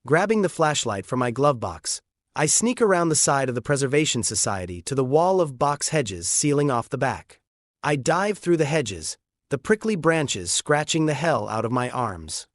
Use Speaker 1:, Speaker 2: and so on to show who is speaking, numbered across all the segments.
Speaker 1: Grabbing the flashlight from my glove box, I sneak around the side of the Preservation Society to the wall of box hedges sealing off the back. I dive through the hedges, the prickly branches scratching the hell out of my arms.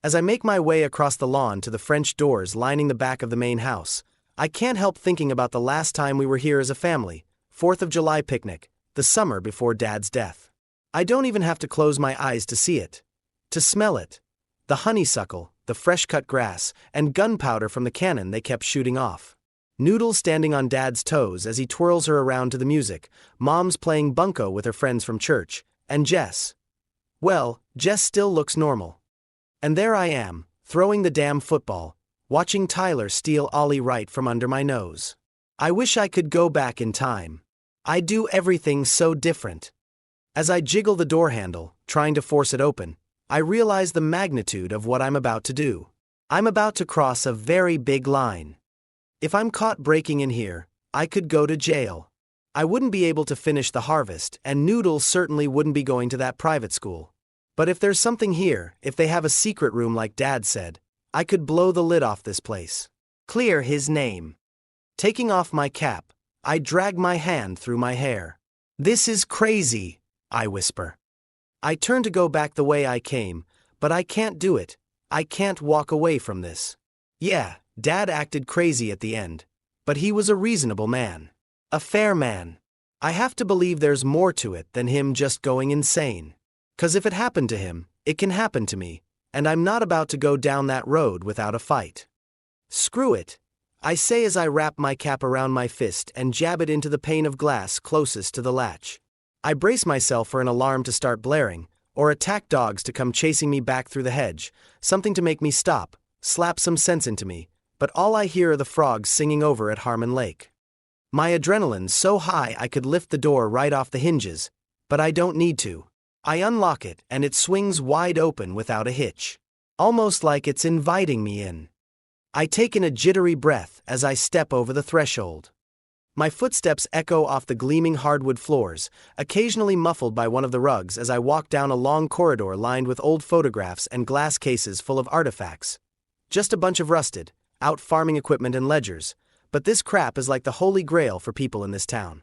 Speaker 1: As I make my way across the lawn to the French doors lining the back of the main house, I can't help thinking about the last time we were here as a family, 4th of July picnic, the summer before Dad's death. I don't even have to close my eyes to see it, to smell it. The honeysuckle, the fresh-cut grass, and gunpowder from the cannon they kept shooting off. Noodle standing on Dad's toes as he twirls her around to the music, Mom's playing bunco with her friends from church, and Jess. Well, Jess still looks normal. And there I am, throwing the damn football, watching Tyler steal Ollie right from under my nose. I wish I could go back in time. I'd do everything so different. As I jiggle the door handle, trying to force it open, I realize the magnitude of what I'm about to do. I'm about to cross a very big line. If I'm caught breaking in here, I could go to jail. I wouldn't be able to finish the harvest, and Noodle certainly wouldn't be going to that private school. But if there's something here, if they have a secret room like Dad said, I could blow the lid off this place. Clear his name. Taking off my cap, I drag my hand through my hair. This is crazy, I whisper. I turn to go back the way I came, but I can't do it. I can't walk away from this. Yeah, Dad acted crazy at the end, but he was a reasonable man. A fair man. I have to believe there's more to it than him just going insane. 'Cause if it happened to him, it can happen to me, and I'm not about to go down that road without a fight. Screw it, I say as I wrap my cap around my fist and jab it into the pane of glass closest to the latch. I brace myself for an alarm to start blaring, or attack dogs to come chasing me back through the hedge, something to make me stop, slap some sense into me, but all I hear are the frogs singing over at Harmon Lake. My adrenaline's so high I could lift the door right off the hinges, but I don't need to. I unlock it and it swings wide open without a hitch. Almost like it's inviting me in. I take in a jittery breath as I step over the threshold. My footsteps echo off the gleaming hardwood floors, occasionally muffled by one of the rugs as I walk down a long corridor lined with old photographs and glass cases full of artifacts. Just a bunch of rusted, out farming equipment and ledgers, but this crap is like the holy grail for people in this town.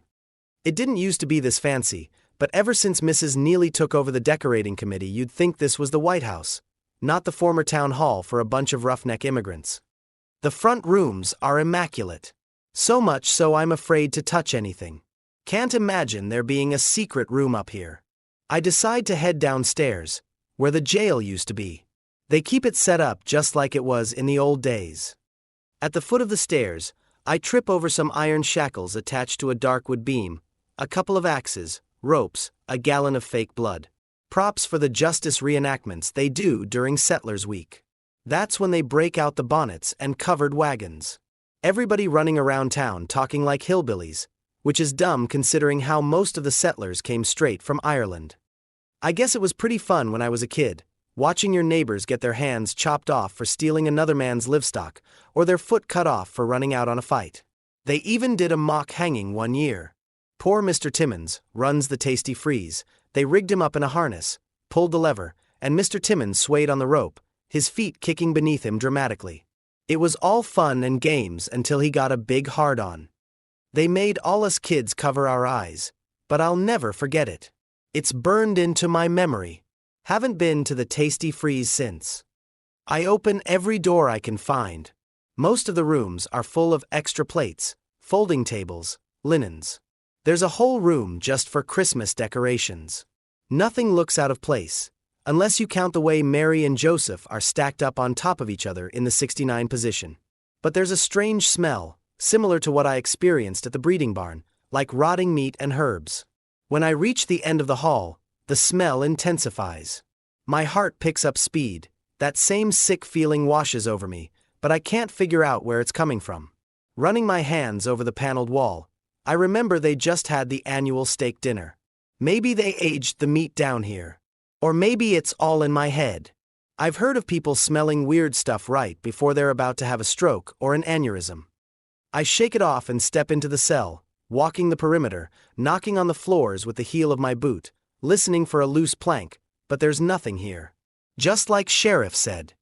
Speaker 1: It didn't used to be this fancy, but ever since Mrs. Neely took over the decorating committee you'd think this was the White House, not the former town hall for a bunch of roughneck immigrants. The front rooms are immaculate. So much so I'm afraid to touch anything. Can't imagine there being a secret room up here. I decide to head downstairs, where the jail used to be. They keep it set up just like it was in the old days. At the foot of the stairs, I trip over some iron shackles attached to a dark wood beam, a couple of axes, ropes, a gallon of fake blood. Props for the justice reenactments they do during Settlers Week. That's when they break out the bonnets and covered wagons. Everybody running around town talking like hillbillies, which is dumb considering how most of the settlers came straight from Ireland. I guess it was pretty fun when I was a kid, watching your neighbors get their hands chopped off for stealing another man's livestock, or their foot cut off for running out on a fight. They even did a mock hanging one year. Poor Mr. Timmons runs the Tasty Freeze. They rigged him up in a harness, pulled the lever, and Mr. Timmons swayed on the rope, his feet kicking beneath him dramatically. It was all fun and games until he got a big hard-on. They made all us kids cover our eyes, but I'll never forget it. It's burned into my memory. Haven't been to the Tasty Freeze since. I open every door I can find. Most of the rooms are full of extra plates, folding tables, linens. There's a whole room just for Christmas decorations. Nothing looks out of place, unless you count the way Mary and Joseph are stacked up on top of each other in the 69 position. But there's a strange smell, similar to what I experienced at the breeding barn, like rotting meat and herbs. When I reach the end of the hall, the smell intensifies. My heart picks up speed, that same sick feeling washes over me, but I can't figure out where it's coming from. Running my hands over the paneled wall, I remember they just had the annual steak dinner. Maybe they aged the meat down here. Or maybe it's all in my head. I've heard of people smelling weird stuff right before they're about to have a stroke or an aneurysm. I shake it off and step into the cell, walking the perimeter, knocking on the floors with the heel of my boot, listening for a loose plank, but there's nothing here. Just like Sheriff said.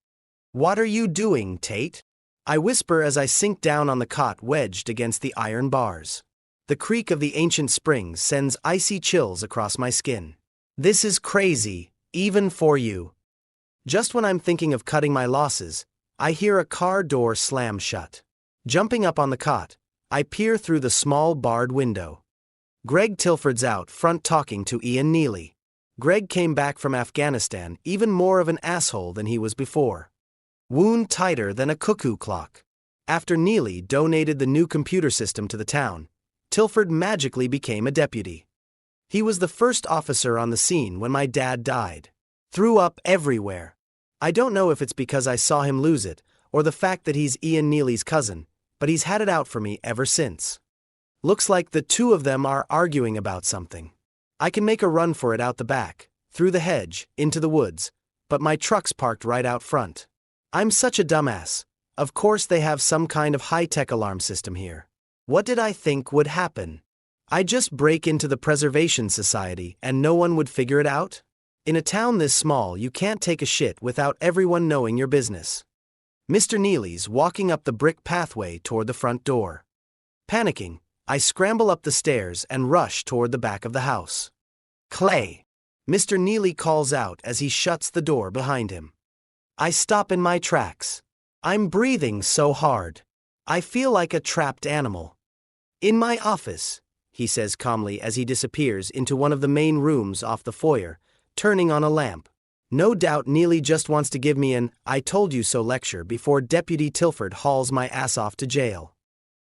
Speaker 1: What are you doing, Tate? I whisper as I sink down on the cot wedged against the iron bars. The creak of the ancient springs sends icy chills across my skin. This is crazy, even for you. Just when I'm thinking of cutting my losses, I hear a car door slam shut. Jumping up on the cot, I peer through the small barred window. Greg Tilford's out front talking to Ian Neely. Greg came back from Afghanistan even more of an asshole than he was before. Wound tighter than a cuckoo clock. After Neely donated the new computer system to the town, Tilford magically became a deputy. He was the first officer on the scene when my dad died. Threw up everywhere. I don't know if it's because I saw him lose it, or the fact that he's Ian Neely's cousin, but he's had it out for me ever since. Looks like the two of them are arguing about something. I can make a run for it out the back, through the hedge, into the woods, but my truck's parked right out front. I'm such a dumbass. Of course they have some kind of high-tech alarm system here. What did I think would happen? I'd just break into the Preservation Society and no one would figure it out? In a town this small, you can't take a shit without everyone knowing your business. Mr. Neely's walking up the brick pathway toward the front door. Panicking, I scramble up the stairs and rush toward the back of the house. Clay! Mr. Neely calls out as he shuts the door behind him. I stop in my tracks. I'm breathing so hard. I feel like a trapped animal. In my office, he says calmly as he disappears into one of the main rooms off the foyer, turning on a lamp. No doubt Neely just wants to give me an "I told you so" lecture before Deputy Tilford hauls my ass off to jail.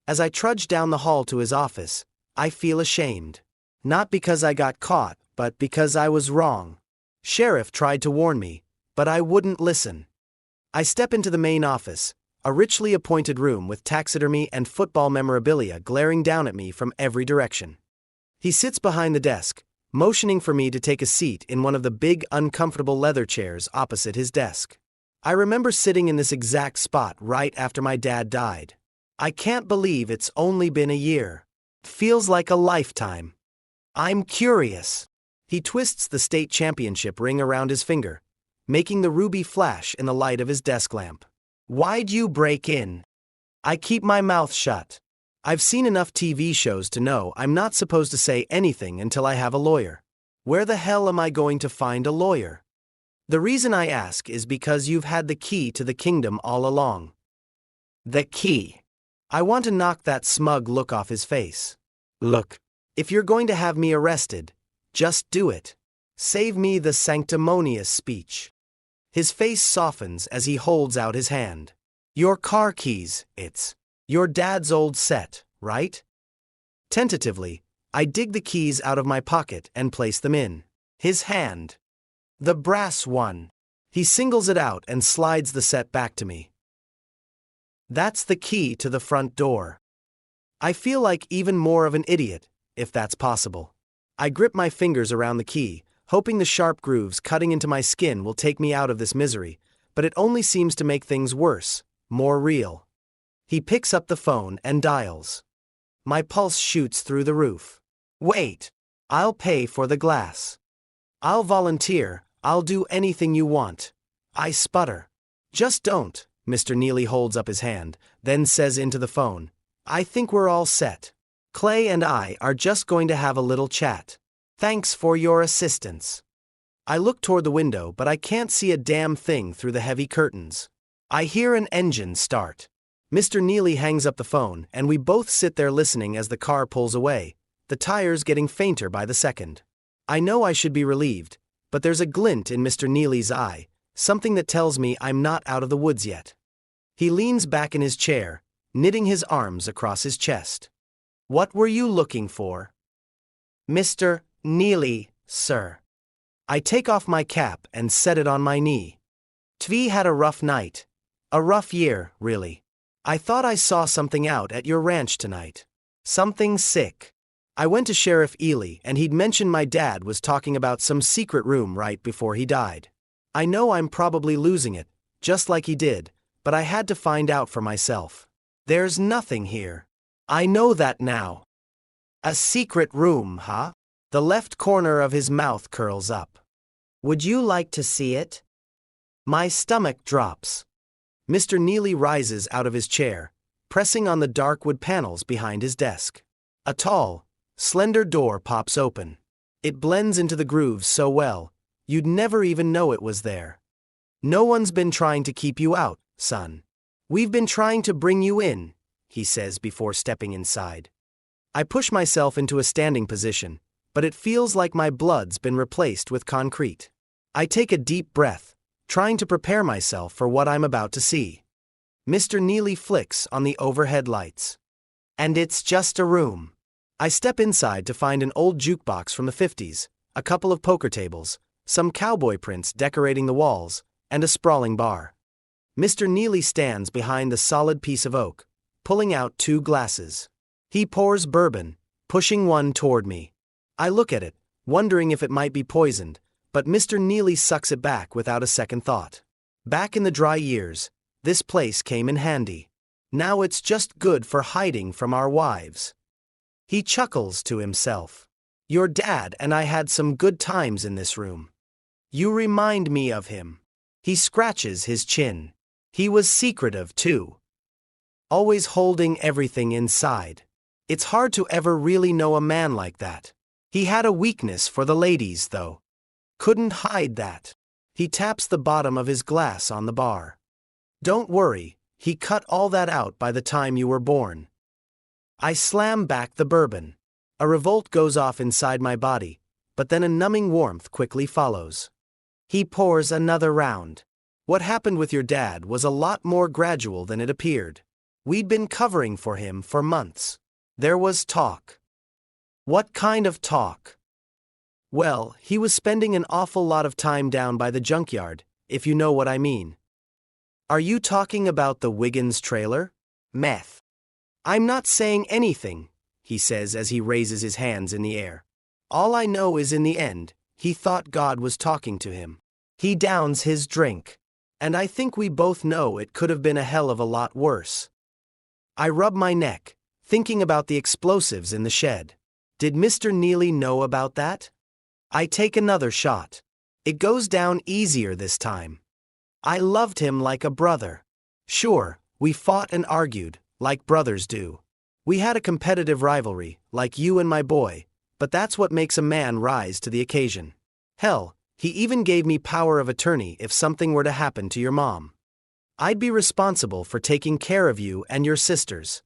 Speaker 1: As I trudge down the hall to his office, I feel ashamed. Not because I got caught, but because I was wrong. Sheriff tried to warn me, but I wouldn't listen. I step into the main office, a richly appointed room with taxidermy and football memorabilia glaring down at me from every direction. He sits behind the desk, motioning for me to take a seat in one of the big, uncomfortable leather chairs opposite his desk. I remember sitting in this exact spot right after my dad died. I can't believe it's only been a year. Feels like a lifetime. I'm curious. He twists the state championship ring around his finger, making the ruby flash in the light of his desk lamp. Why'd you break in? I keep my mouth shut. I've seen enough TV shows to know I'm not supposed to say anything until I have a lawyer. Where the hell am I going to find a lawyer? The reason I ask is because you've had the key to the kingdom all along. The key. I want to knock that smug look off his face. Look, if you're going to have me arrested, just do it. Save me the sanctimonious speech. His face softens as he holds out his hand. Your car keys, it's your dad's old set, right? Tentatively, I dig the keys out of my pocket and place them in his hand. The brass one. He singles it out and slides the set back to me. That's the key to the front door. I feel like even more of an idiot, if that's possible. I grip my fingers around the key, hoping the sharp grooves cutting into my skin will take me out of this misery, but it only seems to make things worse, more real. He picks up the phone and dials. My pulse shoots through the roof. Wait, I'll pay for the glass. I'll volunteer, I'll do anything you want. I sputter. Just don't. Mr. Neely holds up his hand, then says into the phone, I think we're all set. Clay and I are just going to have a little chat. Thanks for your assistance. I look toward the window, but I can't see a damn thing through the heavy curtains. I hear an engine start. Mr. Neely hangs up the phone, and we both sit there listening as the car pulls away, the tires getting fainter by the second. I know I should be relieved, but there's a glint in Mr. Neely's eye, something that tells me I'm not out of the woods yet. He leans back in his chair, knitting his arms across his chest. What were you looking for? Mr. Neely, sir. I take off my cap and set it on my knee. Tvi had a rough night. A rough year, really. I thought I saw something out at your ranch tonight. Something sick. I went to Sheriff Ely and he'd mentioned my dad was talking about some secret room right before he died. I know I'm probably losing it, just like he did, but I had to find out for myself. There's nothing here. I know that now. A secret room, huh? The left corner of his mouth curls up. Would you like to see it? My stomach drops. Mr. Neely rises out of his chair, pressing on the dark wood panels behind his desk. A tall, slender door pops open. It blends into the grooves so well, you'd never even know it was there. No one's been trying to keep you out, son. We've been trying to bring you in, he says before stepping inside. I push myself into a standing position, but it feels like my blood's been replaced with concrete. I take a deep breath, trying to prepare myself for what I'm about to see. Mr. Neely flicks on the overhead lights. And it's just a room. I step inside to find an old jukebox from the 50s, a couple of poker tables, some cowboy prints decorating the walls, and a sprawling bar. Mr. Neely stands behind the solid piece of oak, pulling out 2 glasses. He pours bourbon, pushing one toward me. I look at it, wondering if it might be poisoned, but Mr. Neely sucks it back without a second thought. Back in the dry years, this place came in handy. Now it's just good for hiding from our wives. He chuckles to himself. Your dad and I had some good times in this room. You remind me of him. He scratches his chin. He was secretive too. Always holding everything inside. It's hard to ever really know a man like that. He had a weakness for the ladies, though. Couldn't hide that. He taps the bottom of his glass on the bar. Don't worry, he cut all that out by the time you were born. I slam back the bourbon. A revolt goes off inside my body, but then a numbing warmth quickly follows. He pours another round. What happened with your dad was a lot more gradual than it appeared. We'd been covering for him for months. There was talk. What kind of talk? Well, he was spending an awful lot of time down by the junkyard, if you know what I mean. Are you talking about the Wiggins trailer? Meth. I'm not saying anything, he says as he raises his hands in the air. All I know is in the end, he thought God was talking to him. He downs his drink. And I think we both know it could have been a hell of a lot worse. I rub my neck, thinking about the explosives in the shed. Did Mr. Neely know about that? I take another shot. It goes down easier this time. I loved him like a brother. Sure, we fought and argued, like brothers do. We had a competitive rivalry, like you and my boy, but that's what makes a man rise to the occasion. Hell, he even gave me power of attorney if something were to happen to your mom. I'd be responsible for taking care of you and your sisters.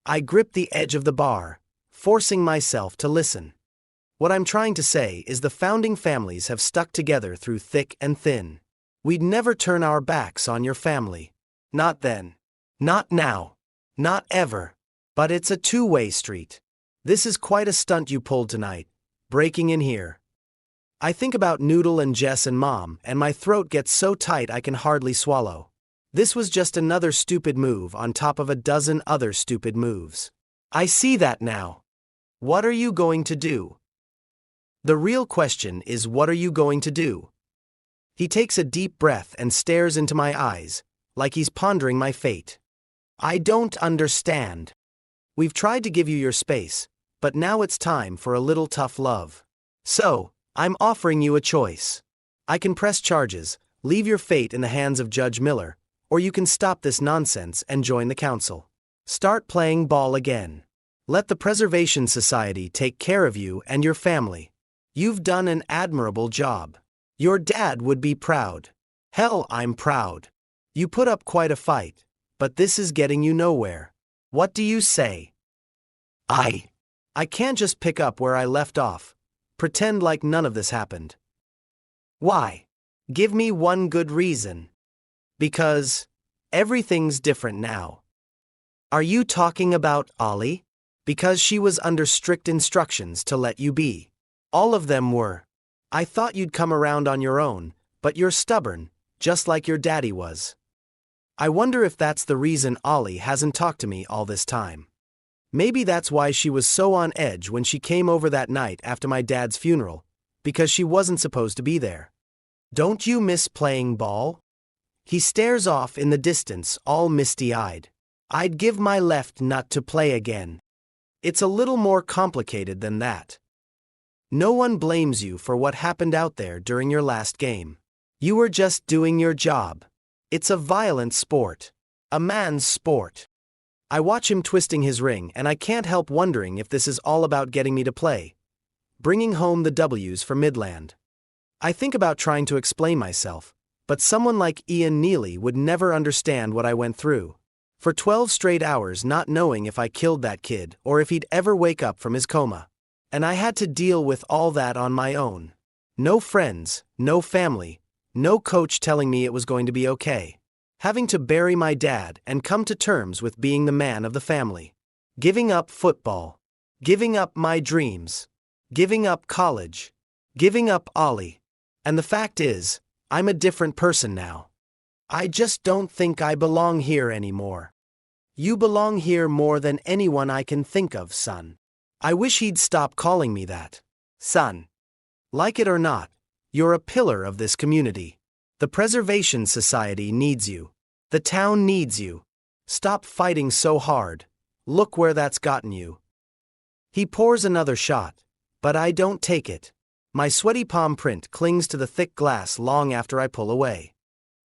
Speaker 1: I grip the edge of the bar, forcing myself to listen. What I'm trying to say is the founding families have stuck together through thick and thin. We'd never turn our backs on your family. Not then. Not now. Not ever. But it's a two-way street. This is quite a stunt you pulled tonight, breaking in here. I think about Noodle and Jess and Mom, and my throat gets so tight I can hardly swallow. This was just another stupid move on top of a dozen other stupid moves. I see that now. What are you going to do? The real question is, what are you going to do? He takes a deep breath and stares into my eyes, like he's pondering my fate. I don't understand. We've tried to give you your space, but now it's time for a little tough love. So, I'm offering you a choice. I can press charges, leave your fate in the hands of Judge Miller, or you can stop this nonsense and join the council. Start playing ball again. Let the Preservation Society take care of you and your family. You've done an admirable job. Your dad would be proud. Hell, I'm proud. You put up quite a fight, but this is getting you nowhere. What do you say? I can't just pick up where I left off. Pretend like none of this happened. Why? Give me one good reason. Because everything's different now. Are you talking about Ollie? Because she was under strict instructions to let you be. All of them were. I thought you'd come around on your own, but you're stubborn, just like your daddy was. I wonder if that's the reason Ollie hasn't talked to me all this time. Maybe that's why she was so on edge when she came over that night after my dad's funeral, because she wasn't supposed to be there. Don't you miss playing ball? He stares off in the distance, all misty-eyed. I'd give my left nut to play again. It's a little more complicated than that. No one blames you for what happened out there during your last game. You were just doing your job. It's a violent sport. A man's sport. I watch him twisting his ring and I can't help wondering if this is all about getting me to play. Bringing home the W's for Midland. I think about trying to explain myself, but someone like Ian Neely would never understand what I went through. For 12 straight hours not knowing if I killed that kid or if he'd ever wake up from his coma. And I had to deal with all that on my own. No friends, no family, no coach telling me it was going to be okay. Having to bury my dad and come to terms with being the man of the family. Giving up football. Giving up my dreams. Giving up college. Giving up Ollie. And the fact is, I'm a different person now. I just don't think I belong here anymore. You belong here more than anyone I can think of, son. I wish he'd stop calling me that. Son. Like it or not, you're a pillar of this community. The Preservation Society needs you. The town needs you. Stop fighting so hard. Look where that's gotten you. He pours another shot, but I don't take it. My sweaty palm print clings to the thick glass long after I pull away.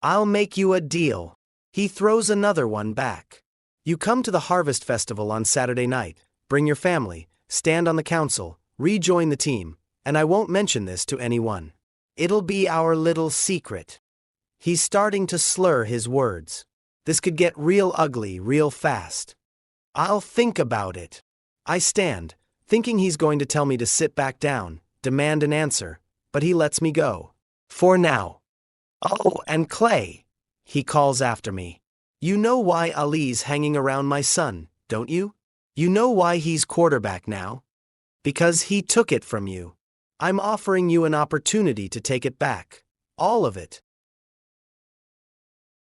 Speaker 1: I'll make you a deal. He throws another one back. You come to the Harvest Festival on Saturday night, bring your family, stand on the council, rejoin the team, and I won't mention this to anyone. It'll be our little secret. He's starting to slur his words. This could get real ugly real fast. I'll think about it. I stand, thinking he's going to tell me to sit back down, demand an answer, but he lets me go. For now. Oh, and Clay, he calls after me. You know why Ali's hanging around my son, don't you? You know why he's quarterback now? Because he took it from you. I'm offering you an opportunity to take it back. All of it.